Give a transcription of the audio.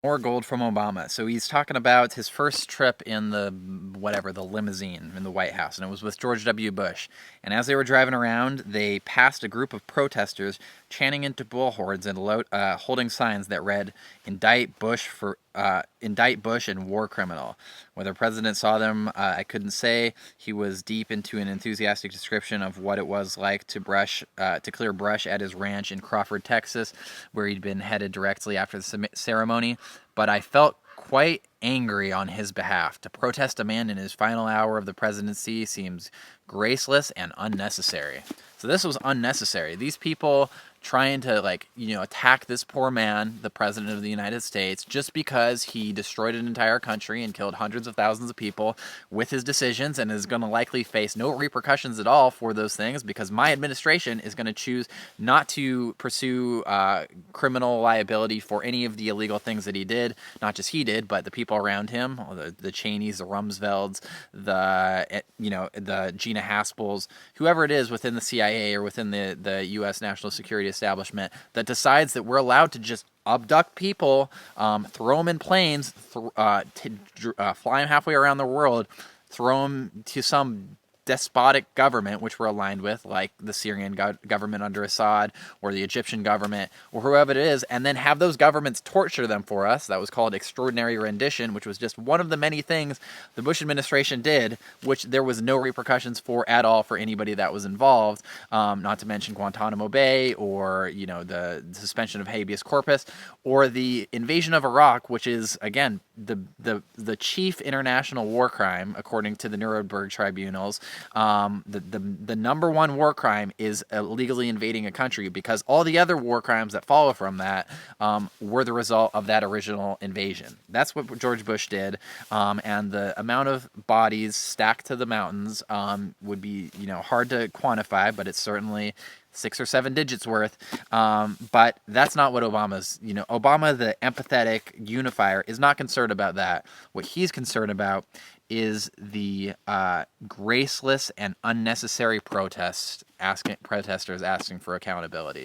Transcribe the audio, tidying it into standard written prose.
More gold from Obama. So he's talking about his first trip in the limousine in the White House, and it was with George W. Bush. And as they were driving around, they passed a group of protesters chanting into bullhorns and holding signs that read "Indict Bush and war criminal." Whether the president saw them, I couldn't say. He was deep into an enthusiastic description of what it was like to clear brush at his ranch in Crawford, Texas, where he'd been headed directly after the ceremony. But I felt quite angry on his behalf. To protest a man in his final hour of the presidency seems graceless and unnecessary. So this was unnecessary. These people trying to attack this poor man, the president of the United States, just because he destroyed an entire country and killed hundreds of thousands of people with his decisions, and is going to likely face no repercussions at all for those things, because my administration is going to choose not to pursue criminal liability for any of the illegal things that he did. Not just he did, but the people around him, the Cheneys, the Rumsfelds, the Gina Haspels, whoever it is within the CIA or within the U.S. national security establishment that decides that we're allowed to just abduct people, throw them in planes, fly them halfway around the world, throw them to some despotic government, which we're aligned with, like the Syrian government under Assad, or the Egyptian government, or whoever it is, and then have those governments torture them for us. That was called extraordinary rendition, which was just one of the many things the Bush administration did, which there was no repercussions for at all for anybody that was involved. Not to mention Guantanamo Bay, or the suspension of habeas corpus, or the invasion of Iraq, which is again the chief international war crime according to the Nuremberg tribunals. The number one war crime is illegally invading a country, because all the other war crimes that follow from that were the result of that original invasion. That's what George Bush did, and the amount of bodies stacked to the mountains would be hard to quantify, but it's certainly 6 or 7 digits worth. But that's not what Obama's, Obama, the empathetic unifier, is not concerned about that. What he's concerned about is the graceless and unnecessary protesters asking for accountability.